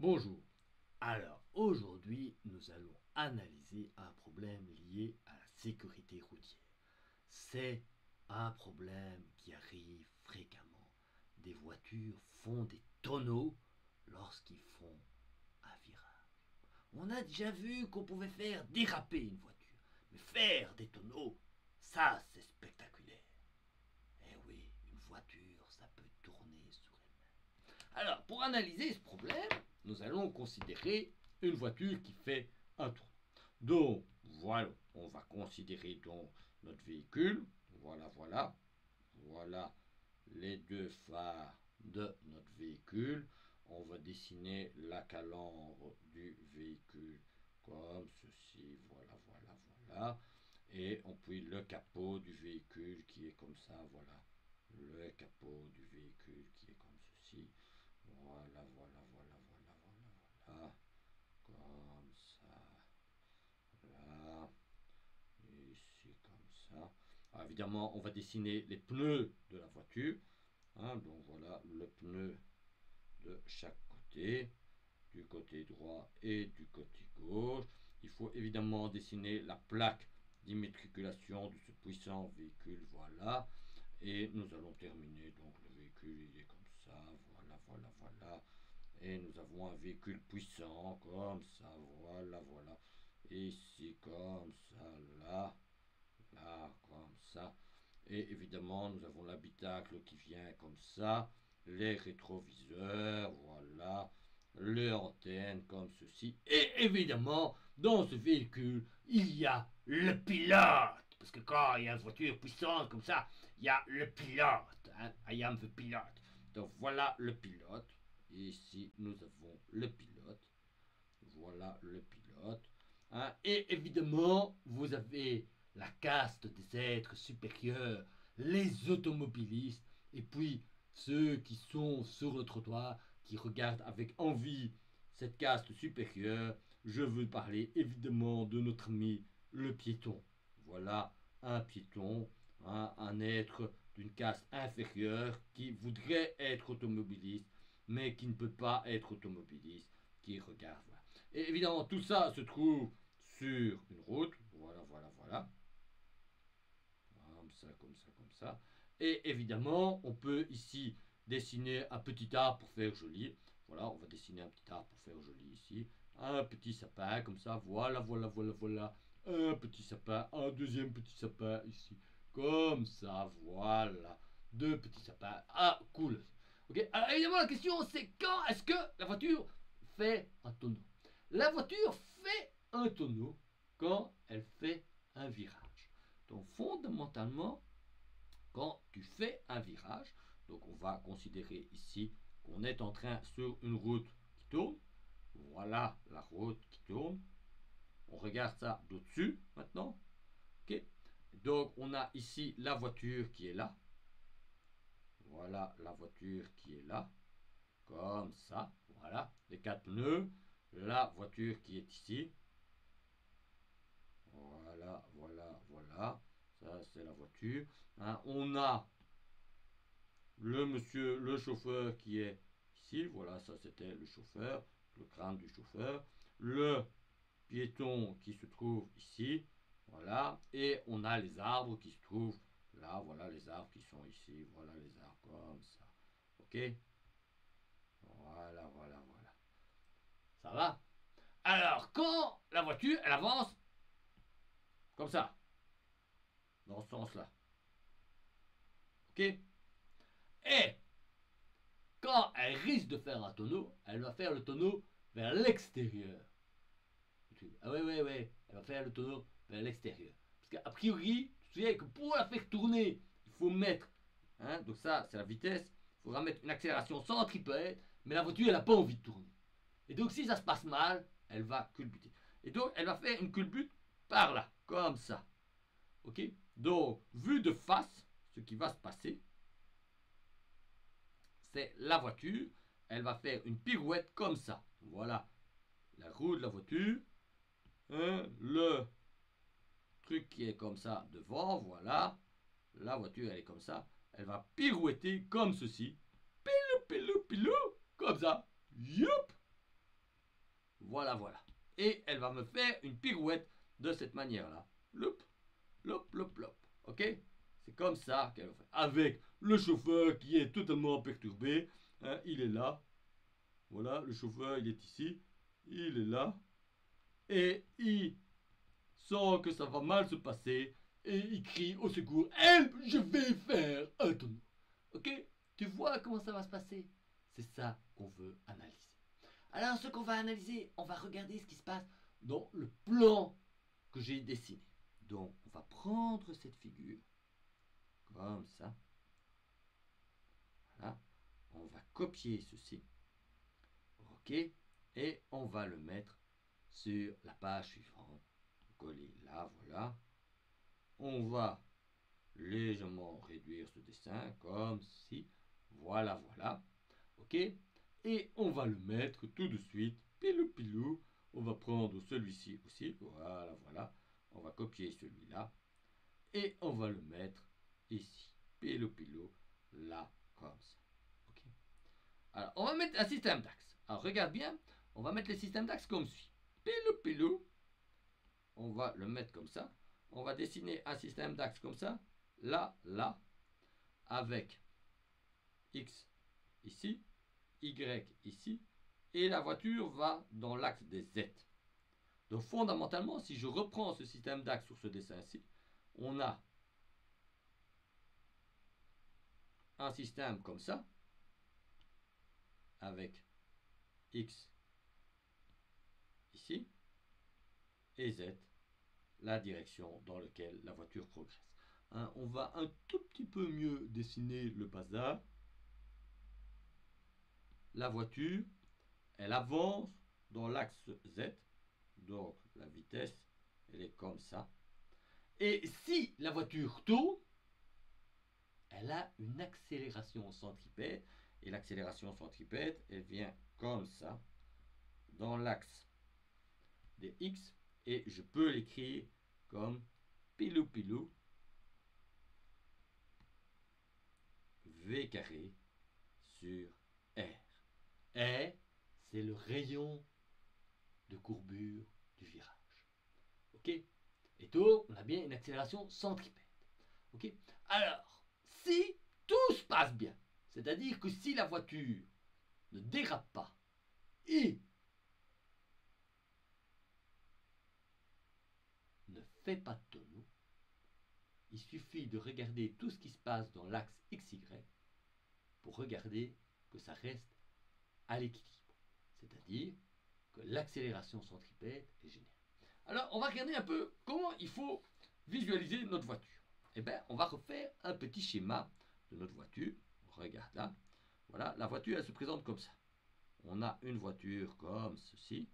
Bonjour. Alors, aujourd'hui, nous allons analyser un problème lié à la sécurité routière. C'est un problème qui arrive fréquemment. Des voitures font des tonneaux lorsqu'ils font un virage. On a déjà vu qu'on pouvait faire déraper une voiture, mais faire des tonneaux, ça c'est spectaculaire. Eh oui, une voiture, ça peut tourner sur elle-même. Alors, pour analyser ce problème, nous allons considérer une voiture qui fait un tour. Donc, voilà, on va considérer donc notre véhicule. Voilà les deux phares de notre véhicule. On va dessiner la calandre du véhicule comme ceci. Voilà. Et on puis le capot du véhicule qui est comme ça. Voilà, le capot du véhicule qui est comme ceci. Voilà. Comme ça. Là. Ici, comme ça. Alors, évidemment, on va dessiner les pneus de la voiture. Donc voilà le pneu de chaque côté, du côté droit et du côté gauche. Il faut évidemment dessiner la plaque d'immatriculation de ce puissant véhicule. Voilà. Et nous allons terminer. Donc le véhicule, il est comme ça. Voilà. Et nous avons un véhicule puissant, comme ça, voilà. Ici, comme ça, là, comme ça. Et évidemment, nous avons l'habitacle qui vient comme ça, les rétroviseurs, voilà, les antennes comme ceci. Et évidemment, dans ce véhicule, il y a le pilote. Parce que quand il y a une voiture puissante comme ça, il y a le pilote. I am the pilot. Donc voilà le pilote. Ici, nous avons le pilote. Voilà le pilote. Et évidemment, vous avez la caste des êtres supérieurs, les automobilistes, et puis ceux qui sont sur le trottoir, qui regardent avec envie cette caste supérieure. Je veux parler évidemment de notre ami le piéton. Voilà un piéton, un être d'une caste inférieure qui voudrait être automobiliste, mais qui ne peut pas être automobiliste, qui regarde. Voilà. Et évidemment, tout ça se trouve sur une route. Voilà. Comme ça. Et évidemment, on peut ici dessiner un petit arbre pour faire joli. Voilà, on va dessiner un petit arbre pour faire joli ici. Un petit sapin comme ça. Voilà. Un petit sapin, un deuxième petit sapin ici. Comme ça, voilà. Deux petits sapins. Ah, cool. Ok, alors évidemment, la question c'est quand est-ce que la voiture fait un tonneau? La voiture fait un tonneau quand elle fait un virage. Donc fondamentalement, quand tu fais un virage, donc on va considérer ici qu'on est en train sur une route qui tourne. Voilà la route qui tourne. On regarde ça d'au-dessus maintenant. Ok. Donc on a ici la voiture qui est là. Voilà la voiture qui est là. Comme ça. Voilà les quatre pneus. La voiture qui est ici. Voilà. Ça, c'est la voiture. On a le monsieur, le chauffeur qui est ici. Voilà, ça, c'était le chauffeur, le crâne du chauffeur. Le piéton qui se trouve ici. Voilà. Et on a les arbres qui se trouvent là. Voilà les arbres qui sont ici. Voilà les arbres comme ça. Ok. Voilà. Ça va? Alors, quand la voiture, elle avance comme ça, dans ce sens-là. Ok. Et quand elle risque de faire un tonneau, elle va faire le tonneau vers l'extérieur. Ah ouais, elle va faire le tonneau vers l'extérieur. Parce qu'a priori, tu te souviens que pour la faire tourner, il faut mettre, donc ça c'est la vitesse, il faudra mettre une accélération centripète, mais la voiture elle n'a pas envie de tourner. Et donc si ça se passe mal, elle va culbuter. Et donc elle va faire une culbute par là, comme ça. Ok. Donc vu de face, ce qui va se passer, c'est la voiture, elle va faire une pirouette comme ça. Voilà la roue de la voiture, le truc qui est comme ça devant, voilà, la voiture elle est comme ça, elle va pirouetter comme ceci, pilou, comme ça, youp, Voilà, voilà. Et elle va me faire une pirouette de cette manière-là. Loup, loup, loup, loup. Ok? C'est comme ça qu'elle va faire. Avec le chauffeur qui est totalement perturbé. Hein, il est là. Voilà, le chauffeur, il est ici. Il est là. Et il sent que ça va mal se passer. Et il crie au secours. Help, je vais faire un tonneau. Ok? Tu vois comment ça va se passer? C'est ça qu'on veut analyser. Alors, ce qu'on va analyser, on va regarder ce qui se passe dans le plan que j'ai dessiné. Donc, on va prendre cette figure, comme ça. Voilà. On va copier ceci. OK. Et on va le mettre sur la page suivante. Coller là, voilà. On va légèrement réduire ce dessin, comme ceci. Voilà, voilà. OK. Et on va le mettre tout de suite, pilou pilou. On va prendre celui-ci aussi. Voilà, voilà. On va copier celui-là. Et on va le mettre ici. Pilou pilou. Là, comme ça. OK. Alors, on va mettre un système d'axes. Alors, regarde bien. On va mettre le système d'axes comme suit. Pilou pilou. On va le mettre comme ça. On va dessiner un système d'axes comme ça. Là, là. Avec X ici. Y ici. Et la voiture va dans l'axe des Z. Donc fondamentalement, si je reprends ce système d'axes sur ce dessin-ci, on a un système comme ça, avec X ici, et Z, la direction dans laquelle la voiture progresse. Hein, on va un tout petit peu mieux dessiner le bazar. La voiture, elle avance dans l'axe Z, donc la vitesse, elle est comme ça. Et si la voiture tourne, elle a une accélération centripète. Et l'accélération centripète, elle vient comme ça, dans l'axe des X. Et je peux l'écrire comme pilou pilou V carré sur R. R, c'est le rayon de courbure du virage. Ok? Et donc, on a bien une accélération centripète. Ok? Alors, si tout se passe bien, c'est-à-dire que si la voiture ne dérape pas et ne fait pas de tonneau, il suffit de regarder tout ce qui se passe dans l'axe XY pour regarder que ça reste à l'équilibre. C'est-à-dire que l'accélération centripète est générée. Alors, on va regarder un peu comment il faut visualiser notre voiture. Eh bien, on va refaire un petit schéma de notre voiture. Regarde là. Voilà, la voiture, elle se présente comme ça. On a une voiture comme ceci.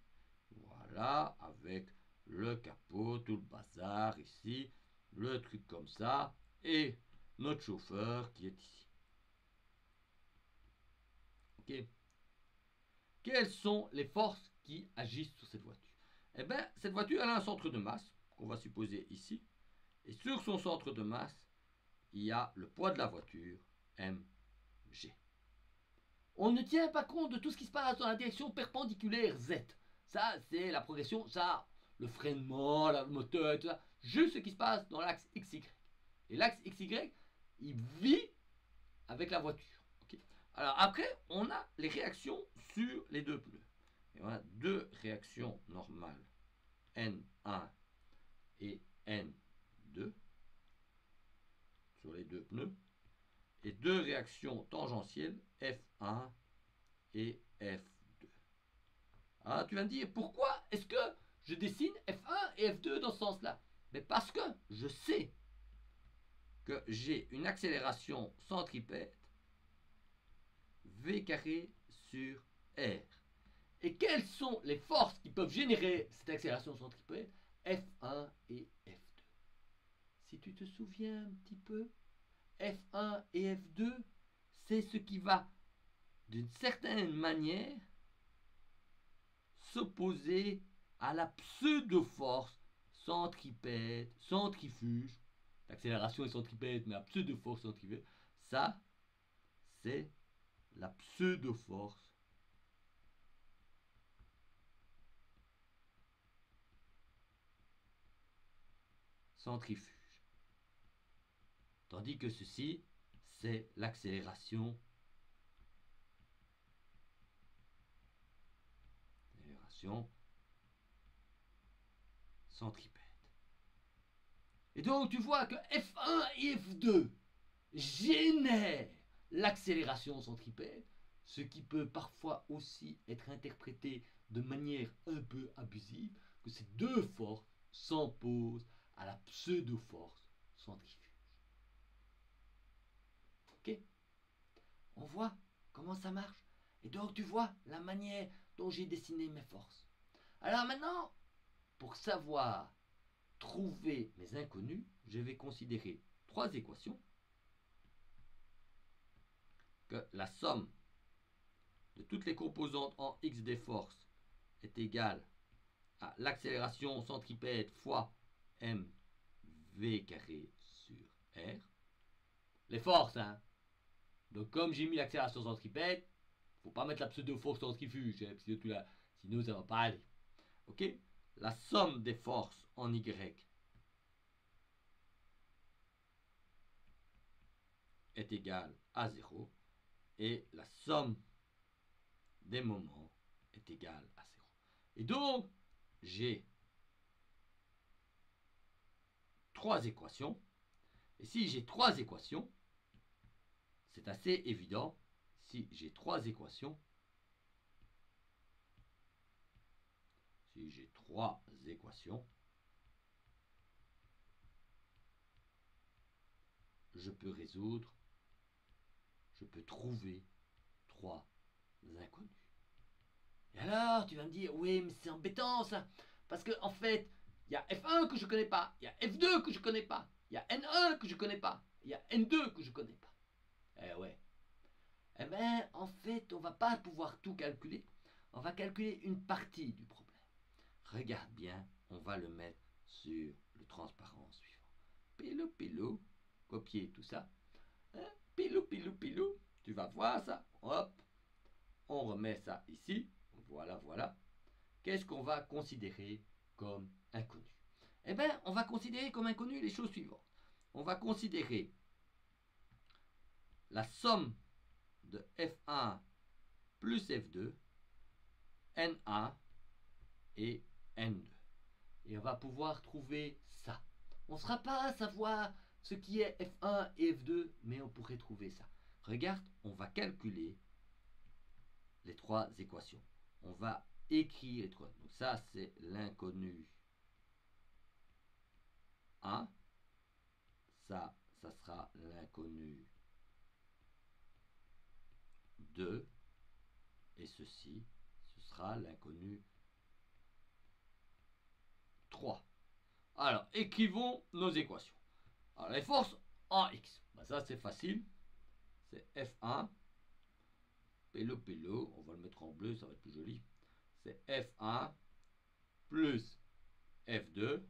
Voilà, avec le capot, tout le bazar ici, le truc comme ça, et notre chauffeur qui est ici. Ok. Quelles sont les forces qui agissent sur cette voiture? Eh bien, cette voiture, elle a un centre de masse, qu'on va supposer ici. Et sur son centre de masse, il y a le poids de la voiture, mg. On ne tient pas compte de tout ce qui se passe dans la direction perpendiculaire z. Ça, c'est la progression, ça, le freinement, le moteur et tout ça. Juste ce qui se passe dans l'axe XY. Et l'axe XY, il vit avec la voiture. Okay. Alors après, on a les réactions sur les deux pneus. Et on a deux réactions normales, N1 et N2, sur les deux pneus. Et deux réactions tangentielles, F1 et F2. Ah, tu vas me dire, pourquoi est-ce que je dessine F1 et F2 dans ce sens-là? Mais parce que je sais que j'ai une accélération centripète V carré sur R. Et quelles sont les forces qui peuvent générer cette accélération centripète? F1 et F2. Si tu te souviens un petit peu, F1 et F2, c'est ce qui va, d'une certaine manière, s'opposer à la pseudo-force centripète, centrifuge. L'accélération est centripète, mais la pseudo-force centrifuge, ça, c'est la pseudo-force centrifuge. Tandis que ceci, c'est l'accélération centripète. Et donc tu vois que F1 et F2 génèrent l'accélération centripète, ce qui peut parfois aussi être interprété de manière un peu abusive, que ces deux forces s'opposent à la pseudo-force centrifuge. Ok? On voit comment ça marche. Et donc tu vois la manière dont j'ai dessiné mes forces. Alors maintenant, pour savoir trouver mes inconnus, je vais considérer trois équations. Que la somme de toutes les composantes en x des forces est égale à l'accélération centripète fois mv carré sur r. Les forces, hein. Donc comme j'ai mis l'accélération centripète, faut pas mettre la pseudo-force centrifuge, hein, sinon ça va pas aller. Ok? La somme des forces en y est égale à 0 et la somme des moments est égale à 0. Et donc, j'ai trois équations. Et si j'ai trois équations, c'est assez évident. Si j'ai trois équations, je peux résoudre, je peux trouver trois inconnus. Et alors, tu vas me dire, oui, mais c'est embêtant ça, parce que en fait, il y a F1 que je connais pas, il y a F2 que je connais pas, il y a N1 que je connais pas, il y a N2 que je connais pas. Eh ouais. Eh bien, en fait, on va pas pouvoir tout calculer. On va calculer une partie du problème. Regarde bien, on va le mettre sur le transparent suivant. Pilou, pilou, copier tout ça. Hein? Pilou, pilou, pilou. Tu vas voir ça. Hop. On remet ça ici. Voilà, voilà. Qu'est-ce qu'on va considérer comme inconnu? Eh bien, on va considérer comme inconnu les choses suivantes. On va considérer la somme de F1 plus F2, N1 et N2. Et on va pouvoir trouver ça. On ne sera pas à savoir ce qui est F1 et F2, mais on pourrait trouver ça. Regarde, on va calculer les trois équations. On va écrire les trois. Donc ça, c'est l'inconnu 1. Ça sera l'inconnu 2. Et ceci, ce sera l'inconnu 3. Alors, écrivons nos équations. Alors, les forces en x. Ben, ça, c'est facile. C'est F1. Pélo, on va le mettre en bleu, ça va être plus joli. C'est F1 plus F2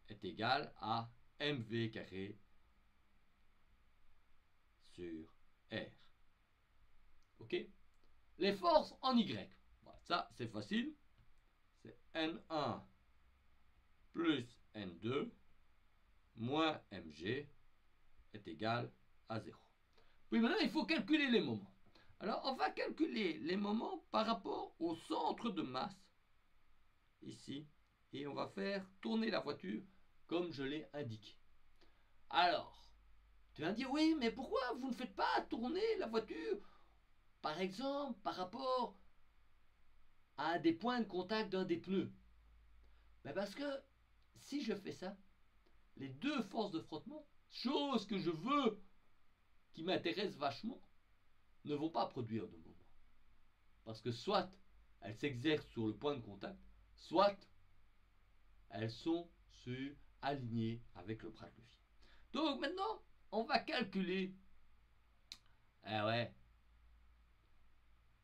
est égal à mv carré sur R. Ok? Les forces en Y. Bon, ça, c'est facile. C'est N1 plus N2 moins Mg est égal à 0. Puis maintenant, il faut calculer les moments. Alors, on va calculer les moments par rapport au centre de masse, ici, et on va faire tourner la voiture comme je l'ai indiqué. Alors, tu vas me dire, oui, mais pourquoi vous ne faites pas tourner la voiture, par exemple, par rapport à des points de contact d'un des pneus? Ben parce que si je fais ça, les deux forces de frottement, chose que je veux, qui m'intéresse vachement, ne vont pas produire de moment. Parce que soit elles s'exercent sur le point de contact, soit elles sont alignées avec le bras de levier. Donc maintenant, on va calculer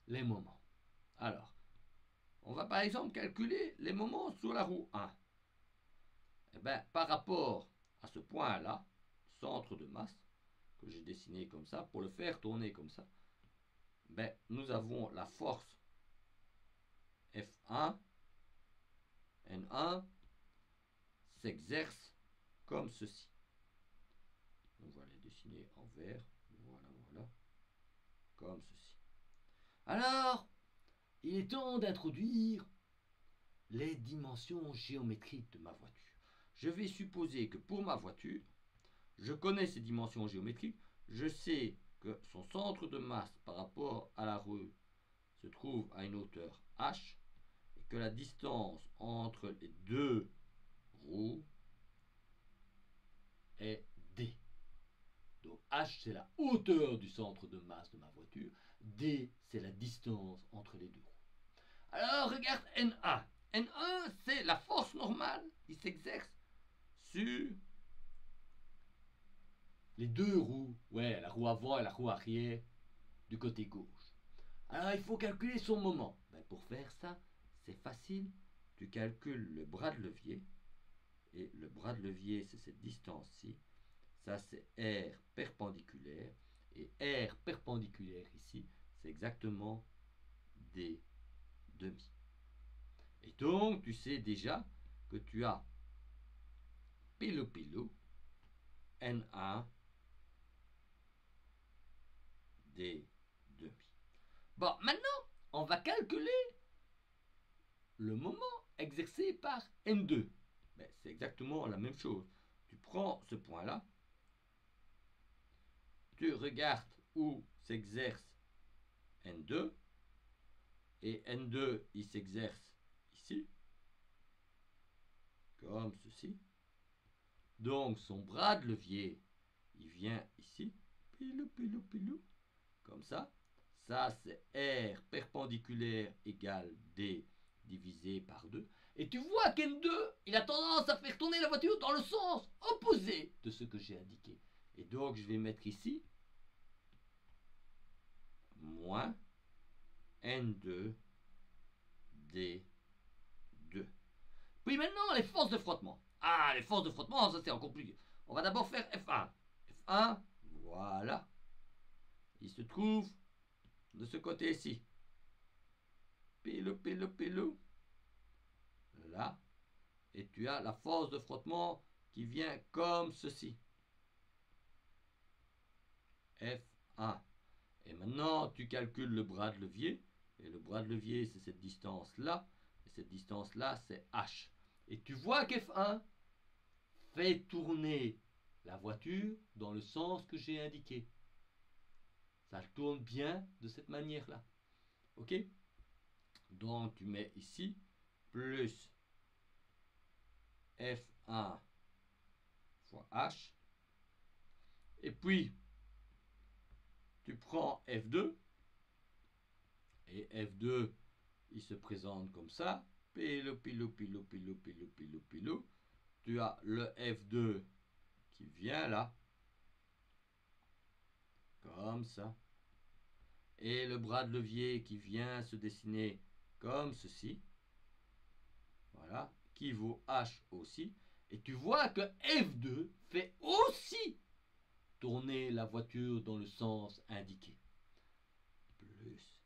les moments. Alors, on va par exemple calculer les moments sur la roue 1. Eh bien, par rapport à ce point-là, centre de masse, que j'ai dessiné comme ça, pour le faire tourner comme ça, ben, nous avons la force F1, N1, s'exerce comme ceci. On va les dessiner en vert. Voilà, voilà. Comme ceci. Alors, il est temps d'introduire les dimensions géométriques de ma voiture. Je vais supposer que pour ma voiture, je connais ces dimensions géométriques. Je sais que son centre de masse par rapport à la roue se trouve à une hauteur h et que la distance entre les deux roues est d. Donc h c'est la hauteur du centre de masse de ma voiture, d c'est la distance entre les deux roues. Alors regarde N1. N1 c'est la force normale qui s'exerce sur les deux roues, ouais, la roue avant et la roue arrière du côté gauche. Alors il faut calculer son moment. Ben, pour faire ça, c'est facile. Tu calcules le bras de levier. Et le bras de levier, c'est cette distance-ci. Ça, c'est R perpendiculaire. Et R perpendiculaire ici, c'est exactement D demi. Et donc, tu sais déjà que tu as pile N1 D demi. Bon, maintenant, on va calculer le moment exercé par N2. Ben, c'est exactement la même chose. Tu prends ce point-là, tu regardes où s'exerce N2, et N2, il s'exerce ici, comme ceci. Donc, son bras de levier, il vient ici, pilou, comme ça. Ça, c'est R perpendiculaire égale D divisé par 2. Et tu vois qu'N2, il a tendance à faire tourner la voiture dans le sens opposé de ce que j'ai indiqué. Et donc, je vais mettre ici moins N2 D2. Puis maintenant, les forces de frottement. Ah, les forces de frottement, ça c'est encore plus... On va d'abord faire F1. F1, voilà. Il se trouve de ce côté-ci. Pilou. Là. Et tu as la force de frottement qui vient comme ceci. F1. Et maintenant, tu calcules le bras de levier. Et le bras de levier, c'est cette distance-là. Et cette distance-là, c'est H. Et tu vois qu'F1 fait tourner la voiture dans le sens que j'ai indiqué. Ça tourne bien de cette manière-là. Ok? Donc, tu mets ici plus F1 fois H. Et puis, tu prends F2. Et F2, il se présente comme ça. Pilou. Tu as le F2 qui vient là. Comme ça. Et le bras de levier qui vient se dessiner comme ceci. Voilà. Qui vaut H aussi. Et tu vois que F2 fait aussi tourner la voiture dans le sens indiqué. Plus.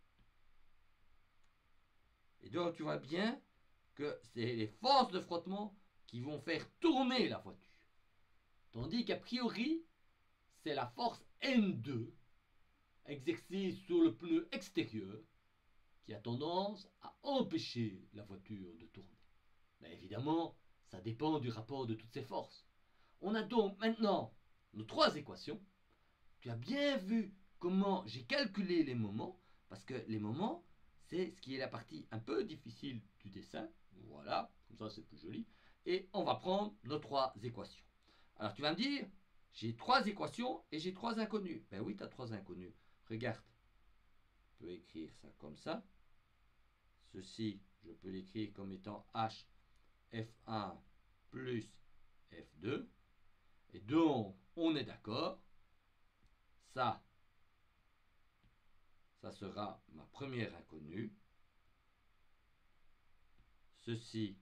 Et donc tu vois bien que c'est les forces de frottement qui vont faire tourner la voiture. Tandis qu'a priori, c'est la force N2 exercée sur le pneu extérieur qui a tendance à empêcher la voiture de tourner. Mais évidemment, ça dépend du rapport de toutes ces forces. On a donc maintenant nos trois équations. Tu as bien vu comment j'ai calculé les moments, parce que les moments, c'est ce qui est la partie un peu difficile du dessin. Voilà, comme ça c'est plus joli. Et on va prendre nos trois équations. Alors tu vas me dire, j'ai trois équations et j'ai trois inconnus. Ben oui, tu as trois inconnus. Regarde, je peux écrire ça comme ça. Ceci, je peux l'écrire comme étant H F1 plus F2. Et donc, on est d'accord. Ça sera ma première inconnue. Ceci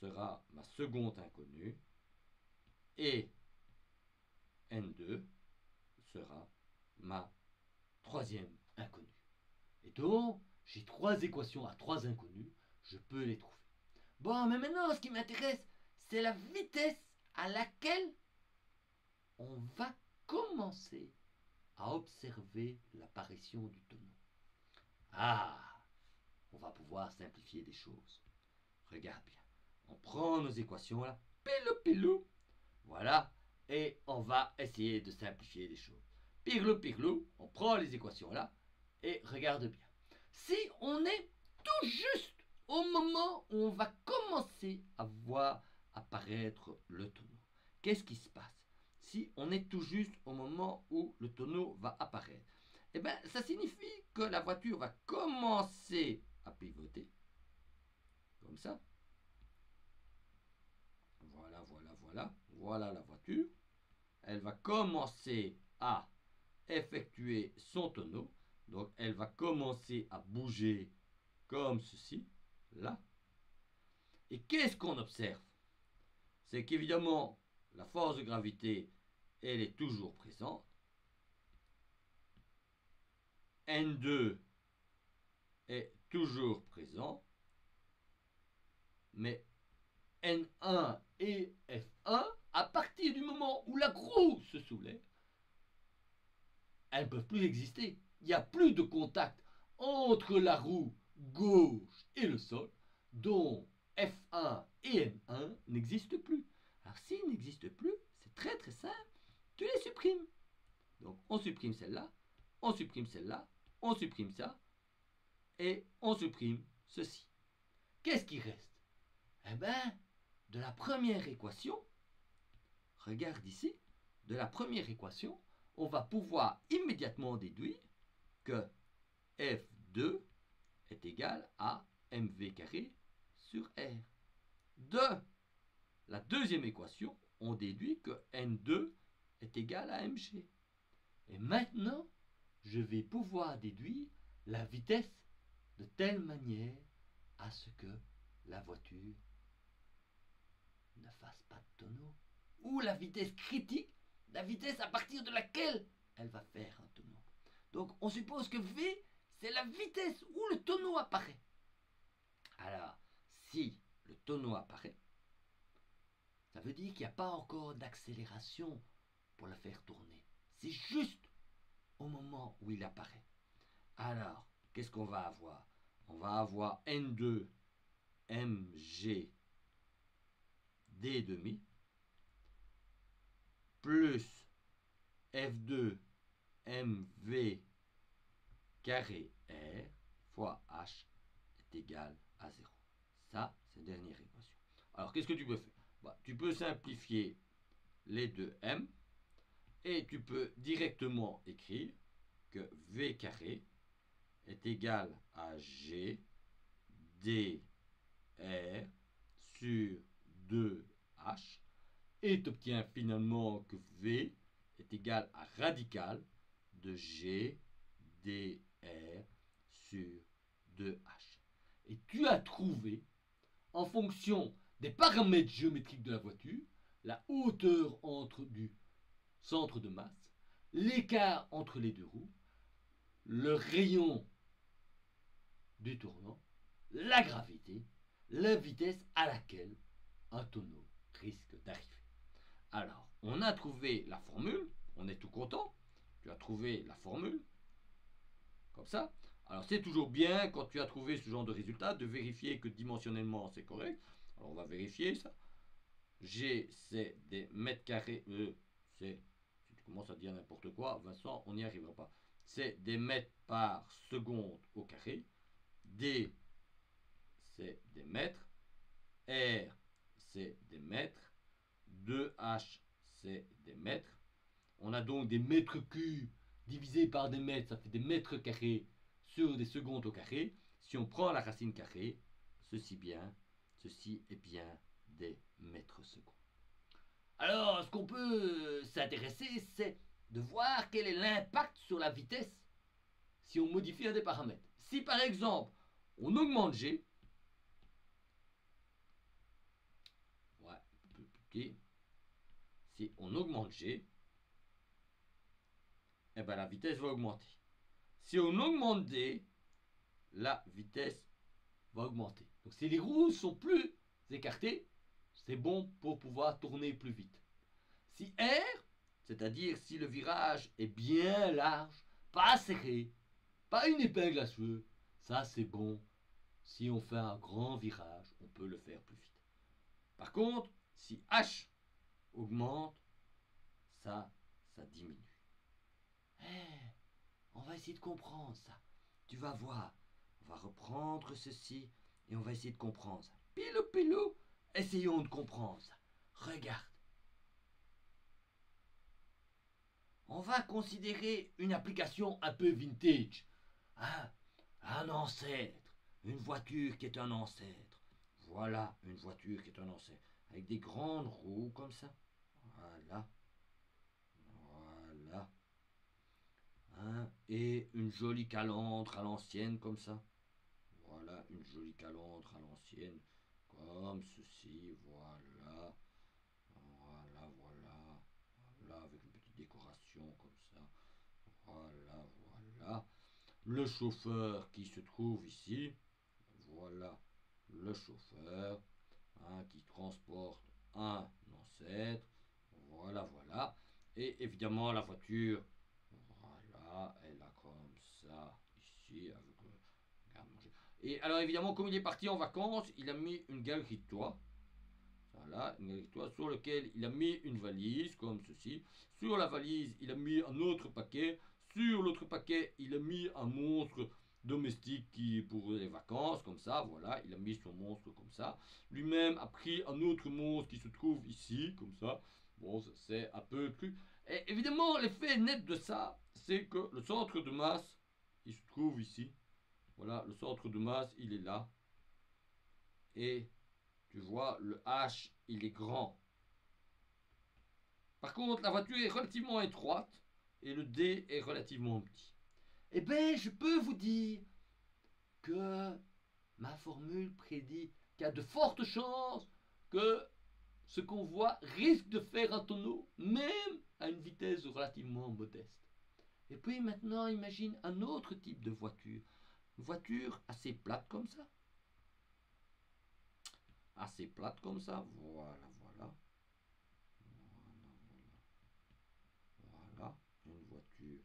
sera ma seconde inconnue. Et N2 sera ma troisième inconnue. Et donc, j'ai trois équations à trois inconnues. Je peux les trouver. Bon, mais maintenant, ce qui m'intéresse, c'est la vitesse à laquelle on va commencer à observer l'apparition du tonneau. Ah, on va pouvoir simplifier des choses. Regarde bien. On prend nos équations là, pilou pilou, voilà, et on va essayer de simplifier les choses. Pirlou pirlou, on prend les équations là, et regarde bien. Si on est tout juste au moment où on va commencer à voir apparaître le tonneau, qu'est-ce qui se passe? Si on est tout juste au moment où le tonneau va apparaître, eh bien, ça signifie que la voiture va commencer à pivoter, comme ça. Voilà, voilà, voilà. Voilà la voiture. Elle va commencer à effectuer son tonneau. Donc, elle va commencer à bouger comme ceci, là. Et qu'est-ce qu'on observe? C'est qu'évidemment, la force de gravité, elle est toujours présente. N2 est toujours présent. Mais N1 et F1, à partir du moment où la roue se soulève, elles ne peuvent plus exister. Il n'y a plus de contact entre la roue gauche et le sol, dont F1 et N1 n'existent plus. Alors s'ils n'existent plus, c'est très très simple, tu les supprimes. Donc on supprime celle-là, on supprime celle-là, on supprime ça, et on supprime ceci. Qu'est-ce qui reste? Eh bien, de la première équation, regarde ici, de la première équation, on va pouvoir immédiatement déduire que F2 est égal à mv carré sur R. De la deuxième équation, on déduit que N2 est égal à mg. Et maintenant, je vais pouvoir déduire la vitesse de telle manière à ce que la voiture ne fasse pas de tonneau. Ou la vitesse critique, la vitesse à partir de laquelle elle va faire un tonneau. Donc on suppose que V, c'est la vitesse où le tonneau apparaît. Alors, si le tonneau apparaît, ça veut dire qu'il n'y a pas encore d'accélération pour le faire tourner. C'est juste au moment où il apparaît. Alors, qu'est-ce qu'on va avoir? On va avoir N2 mg d demi plus F2 mv carré R fois H est égal à 0. Ça, c'est la dernière équation. Alors, qu'est-ce que tu peux faire? Tu peux simplifier les deux M et tu peux directement écrire que V carré est égal à G d R sur 2H et tu obtiens finalement que V est égal à radical de G dr sur 2H. Et tu as trouvé, en fonction des paramètres géométriques de la voiture, la hauteur entre du centre de masse, l'écart entre les deux roues, le rayon du tournant, la gravité, la vitesse à laquelle un tonneau risque d'arriver. Alors, on a trouvé la formule, on est tout content, tu as trouvé la formule, comme ça. Alors, c'est toujours bien, quand tu as trouvé ce genre de résultat, de vérifier que dimensionnellement c'est correct. Alors, on va vérifier ça. G, c'est des mètres carrés, c'est, si tu commences à dire n'importe quoi, Vincent, on n'y arrivera pas. C'est des mètres par seconde au carré. D, c'est des mètres. R, c'est des mètres. 2H, c'est des mètres. On a donc des mètres cubes divisé par des mètres, ça fait des mètres carrés sur des secondes au carré. Si on prend la racine carrée, ceci est bien des mètres secondes. Alors, ce qu'on peut s'intéresser, c'est de voir quel est l'impact sur la vitesse si on modifie un des paramètres. Si par exemple, on augmente G, ouais, un peu plus petit, si on augmente G, eh ben la vitesse va augmenter. Si on augmente D, la vitesse va augmenter. Donc si les roues sont plus écartées, c'est bon pour pouvoir tourner plus vite. Si R, c'est-à-dire si le virage est bien large, pas serré, pas une épingle à cheveux, ça c'est bon. Si on fait un grand virage, on peut le faire plus vite. Par contre, si H augmente, ça diminue. Hey, on va essayer de comprendre ça. Tu vas voir. On va reprendre ceci et on va essayer de comprendre ça. Pilou, pilou, essayons de comprendre ça. Regarde. On va considérer une application un peu vintage. Ah, un ancêtre. Une voiture qui est un ancêtre. Voilà une voiture qui est un ancêtre. Avec des grandes roues comme ça. Voilà. Voilà. Hein, et une jolie calandre à l'ancienne comme ça. Voilà, une jolie calandre à l'ancienne. Comme ceci. Voilà. Voilà, voilà. Voilà, avec une petite décoration comme ça. Voilà, voilà. Le chauffeur qui se trouve ici. Voilà le chauffeur, hein, qui transporte un ancêtre. Voilà, voilà. Et évidemment la voiture. Voilà, elle a comme ça ici avec garde-manger. Et alors évidemment, comme il est parti en vacances, il a mis une galerie de toit. Voilà, une galerie de toit sur lequel il a mis une valise comme ceci. Sur la valise, il a mis un autre paquet. Sur l'autre paquet, il a mis un monstre domestique qui pour les vacances, comme ça, voilà, il a mis son monstre comme ça. Lui-même a pris un autre monstre qui se trouve ici, comme ça. Bon, c'est un peu plus. Et évidemment, l'effet net de ça, c'est que le centre de masse, il se trouve ici. Voilà, le centre de masse, il est là. Et tu vois, le H, il est grand. Par contre, la voiture est relativement étroite et le D est relativement petit. Eh bien, je peux vous dire que ma formule prédit qu'il y a de fortes chances que ce qu'on voit risque de faire un tonneau, même à une vitesse relativement modeste. Et puis maintenant, imagine un autre type de voiture. Une voiture assez plate comme ça. Assez plate comme ça. Voilà, voilà. Voilà. Une voiture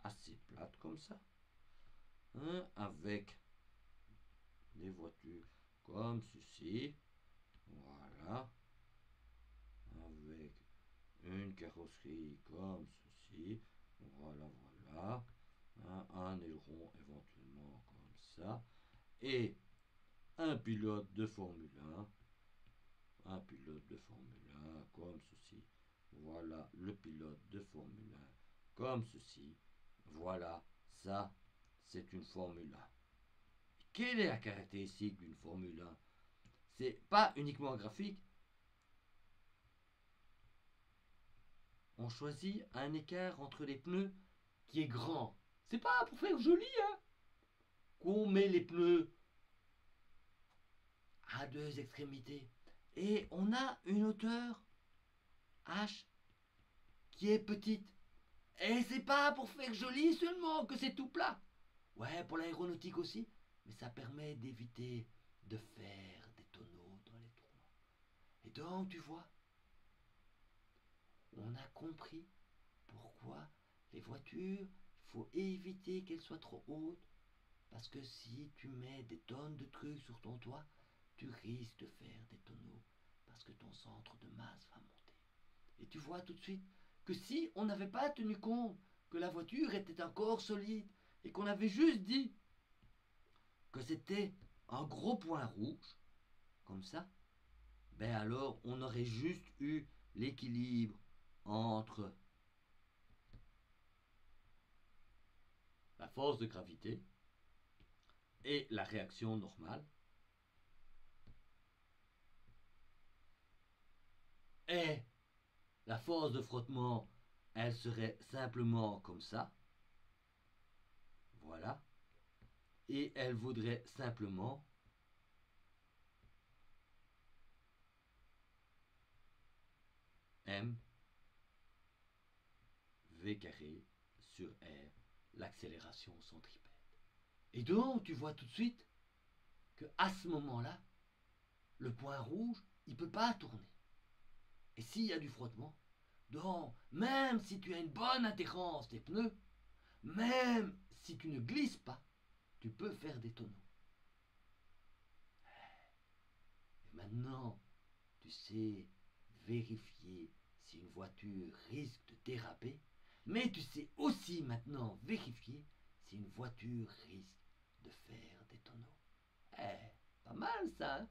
assez plate comme ça. Hein, avec des voitures comme ceci. Voilà. Avec une carrosserie comme ceci. Voilà, voilà. Un aileron éventuellement comme ça. Et un pilote de Formule 1. Un pilote de Formule 1 comme ceci. Voilà le pilote de Formule 1 comme ceci. Voilà, ça, c'est une Formule 1. Quelle est la caractéristique d'une Formule 1? C'est pas uniquement graphique. On choisit un écart entre les pneus qui est grand. C'est pas pour faire joli, hein, qu'on met les pneus à deux extrémités. Et on a une hauteur H qui est petite. Et c'est pas pour faire joli seulement que c'est tout plat. Ouais, pour l'aéronautique aussi. Mais ça permet d'éviter de faire des tonneaux dans les tournants. Et donc, tu vois, on a compris pourquoi les voitures, il faut éviter qu'elles soient trop hautes. Parce que si tu mets des tonnes de trucs sur ton toit, tu risques de faire des tonneaux. Parce que ton centre de masse va monter. Et tu vois tout de suite que si on n'avait pas tenu compte que la voiture était un corps solide et qu'on avait juste dit que c'était un gros point rouge, comme ça, ben alors on aurait juste eu l'équilibre entre la force de gravité et la réaction normale. Et la force de frottement, elle serait simplement comme ça. Voilà. Et elle vaudrait simplement m v carré sur r, l'accélération centripète. Et donc, tu vois tout de suite que à ce moment-là, le point rouge, il ne peut pas tourner. Et s'il y a du frottement, donc même si tu as une bonne adhérence des pneus, même si tu ne glisses pas, tu peux faire des tonneaux. Et maintenant, tu sais vérifier si une voiture risque de déraper, mais tu sais aussi maintenant vérifier si une voiture risque de faire des tonneaux. Eh, pas mal ça, hein?